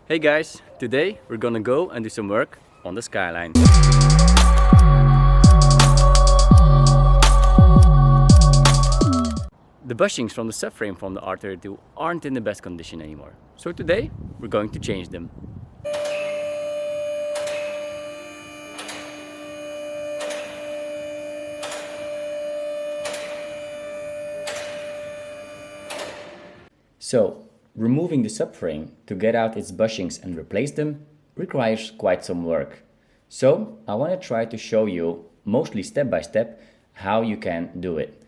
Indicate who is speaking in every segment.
Speaker 1: Hey guys, today we're gonna go and do some work on the Skyline. The bushings from the subframe from the R32 aren't in the best condition anymore. So today we're going to change them. So, removing the subframe to get out its bushings and replace them requires quite some work. So, I want to try to show you, mostly step by step, how you can do it.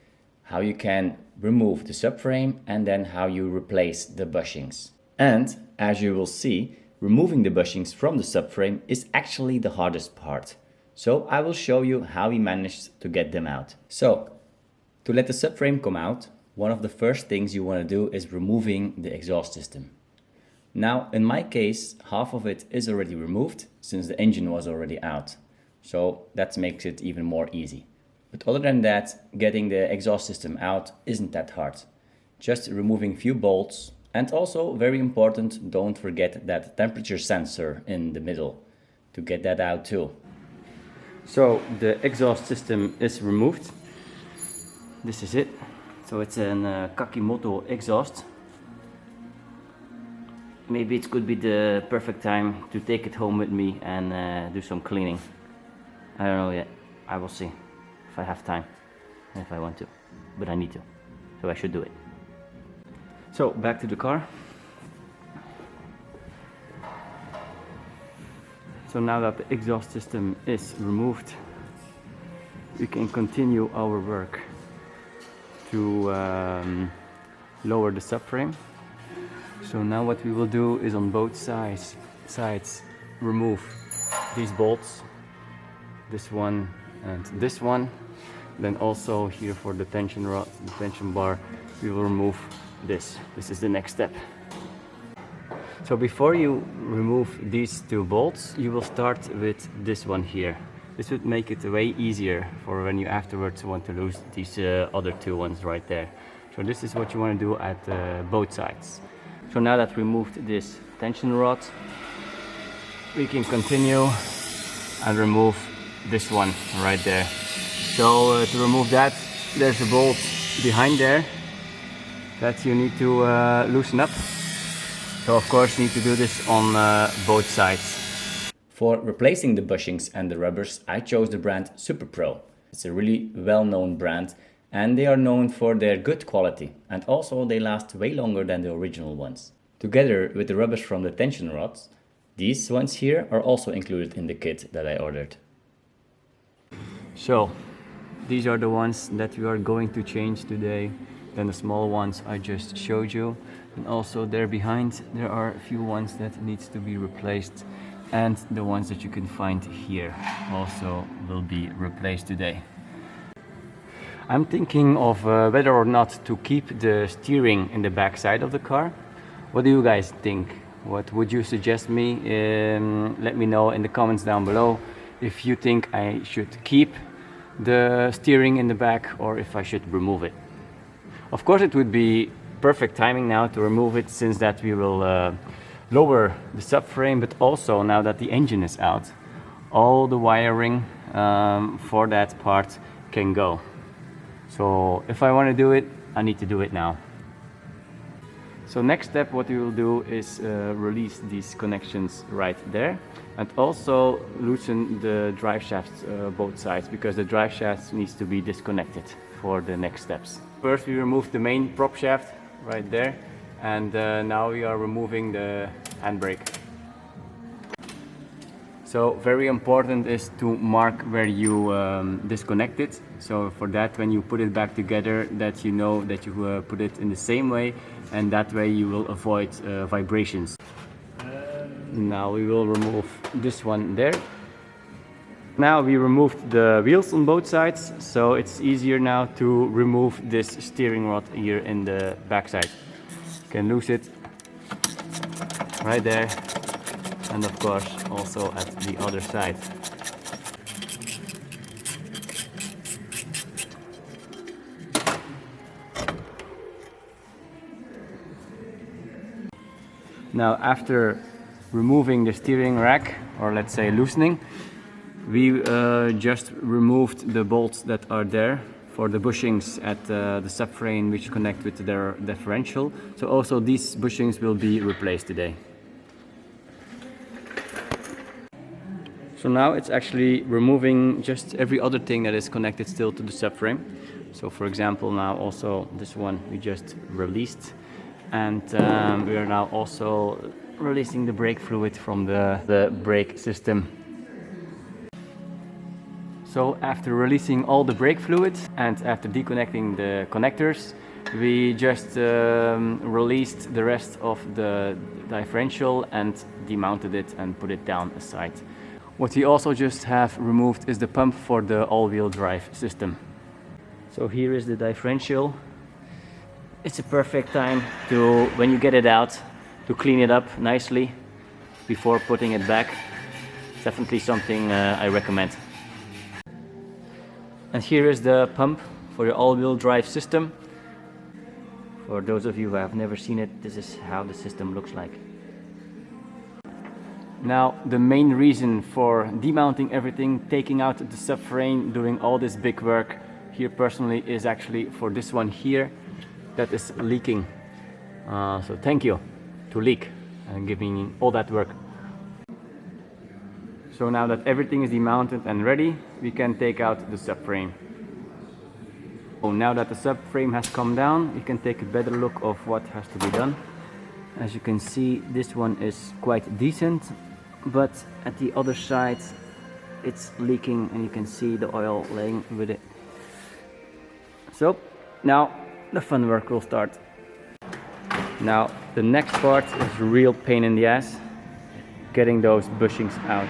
Speaker 1: How you can remove the subframe and then how you replace the bushings. And, as you will see, removing the bushings from the subframe is actually the hardest part. So, I will show you how we managed to get them out. So, to let the subframe come out, one of the first things you want to do is removing the exhaust system. Now, in my case, half of it is already removed since the engine was already out. So that makes it even more easy. But other than that, getting the exhaust system out isn't that hard. Just removing a few bolts, and also very important, don't forget that temperature sensor in the middle to get that out too. So the exhaust system is removed. This is it. So it's a Kakimoto exhaust. Maybe it could be the perfect time to take it home with me and do some cleaning. I don't know yet. I will see if I have time and if I want to. But I need to. So I should do it. So back to the car. So now that the exhaust system is removed, we can continue our work to lower the subframe. So now what we will do is on both sides remove these bolts, this one and this one. Then also here for the tension rod, the tension bar, we will remove this. This is the next step. So before you remove these two bolts, you will start with this one here. This would make it way easier for when you afterwards want to lose these other two ones right there. So this is what you want to do at both sides. So now that we removed this tension rod, we can continue and remove this one right there. So to remove that, there's a bolt behind there that you need to loosen up. So of course you need to do this on both sides. For replacing the bushings and the rubbers, I chose the brand Super Pro. It's a really well-known brand and they are known for their good quality, and also they last way longer than the original ones. Together with the rubbers from the tension rods, these ones here are also included in the kit that I ordered. So these are the ones that we are going to change today. Then the small ones I just showed you, and also there behind there are a few ones that needs to be replaced. And the ones that you can find here also will be replaced today. I'm thinking of whether or not to keep the steering in the back side of the car. What do you guys think? What would you suggest me? Let me know in the comments down below if you think I should keep the steering in the back or if I should remove it. Of course it would be perfect timing now to remove it, since that we will lower the subframe, but also now that the engine is out, all the wiring for that part can go. So if I want to do it, I need to do it now. So next step, what we will do is release these connections right there, and also loosen the drive shafts both sides, because the drive shaft needs to be disconnected for the next steps. First we remove the main prop shaft right there. And now we are removing the handbrake. So very important is to mark where you disconnect it. So for that, when you put it back together, that you know that you put it in the same way, and that way you will avoid vibrations. Now we will remove this one there. Now we removed the wheels on both sides, so it's easier now to remove this steering rod here in the back side. Can lose it right there, and of course also at the other side. Now after removing the steering rack, or let's say loosening, we just removed the bolts that are there for the bushings at the subframe which connect with their differential. So also these bushings will be replaced today. So now it's actually removing just every other thing that is connected still to the subframe. So for example, now also this one we just released, and we are now also releasing the brake fluid from the brake system. So after releasing all the brake fluid and after disconnecting the connectors, we just released the rest of the differential and demounted it and put it down aside. What we also just have removed is the pump for the all-wheel drive system. So here is the differential. It's a perfect time to, when you get it out, to clean it up nicely before putting it back. It's definitely something I recommend. And here is the pump for your all-wheel drive system. For those of you who have never seen it, this is how the system looks like. Now, the main reason for demounting everything, taking out the subframe, doing all this big work here personally is actually for this one here that is leaking. So thank you to Leak and giving all that work. So now that everything is demounted and ready, we can take out the subframe. So now that the subframe has come down, we can take a better look of what has to be done. As you can see, this one is quite decent, but at the other side it's leaking and you can see the oil laying with it. So now the fun work will start. Now the next part is a real pain in the ass, getting those bushings out.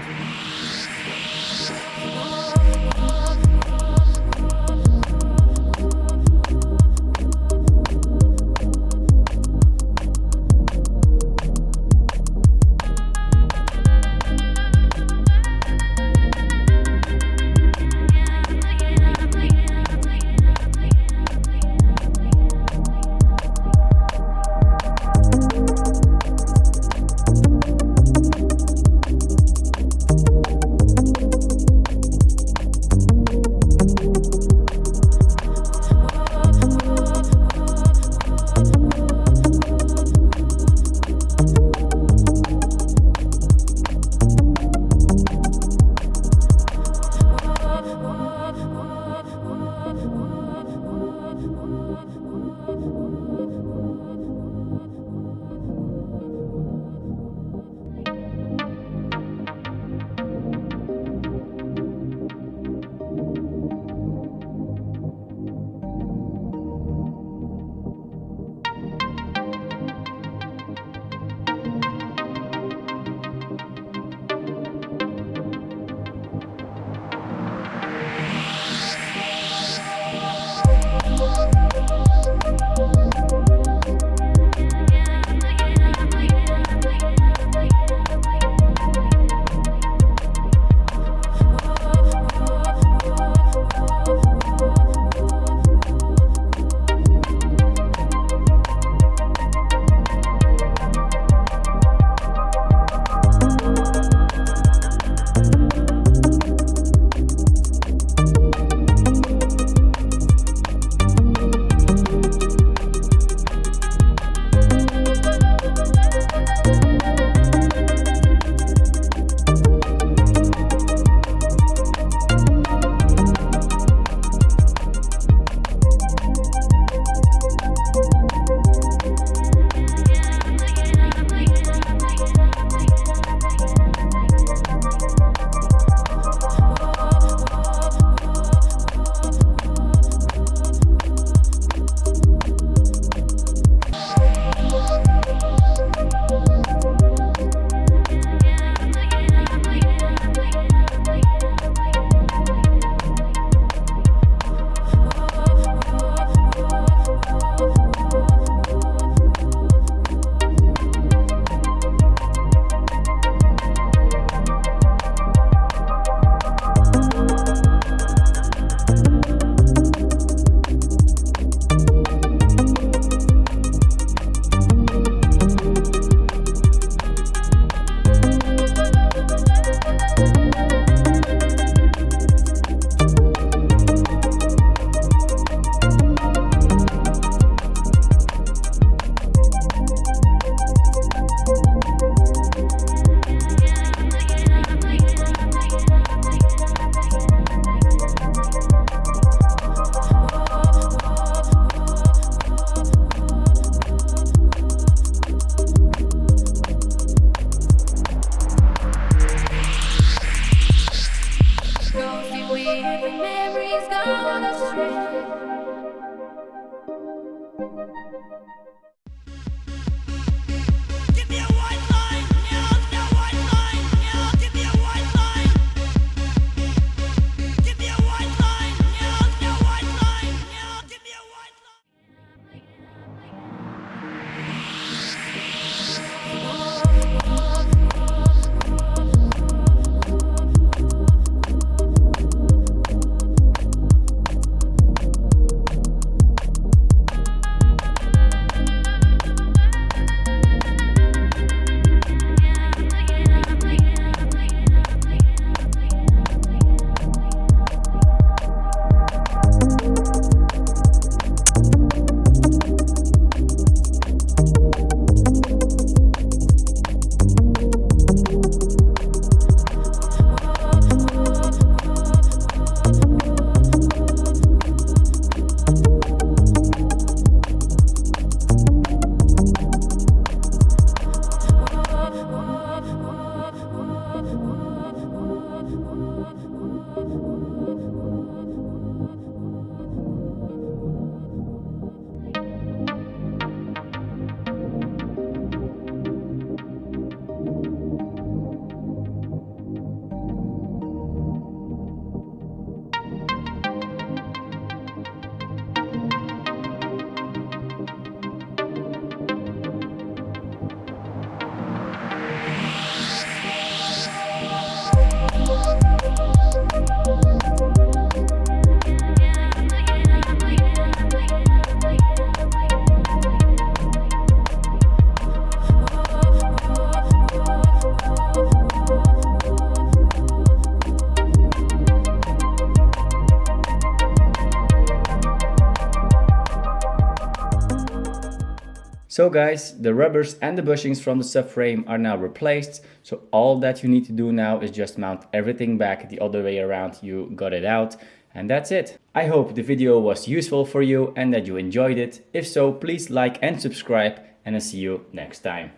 Speaker 1: So guys, the rubbers and the bushings from the subframe are now replaced. So all that you need to do now is just mount everything back the other way around. You got it out. And that's it. I hope the video was useful for you and that you enjoyed it. If so, please like and subscribe, and I'll see you next time.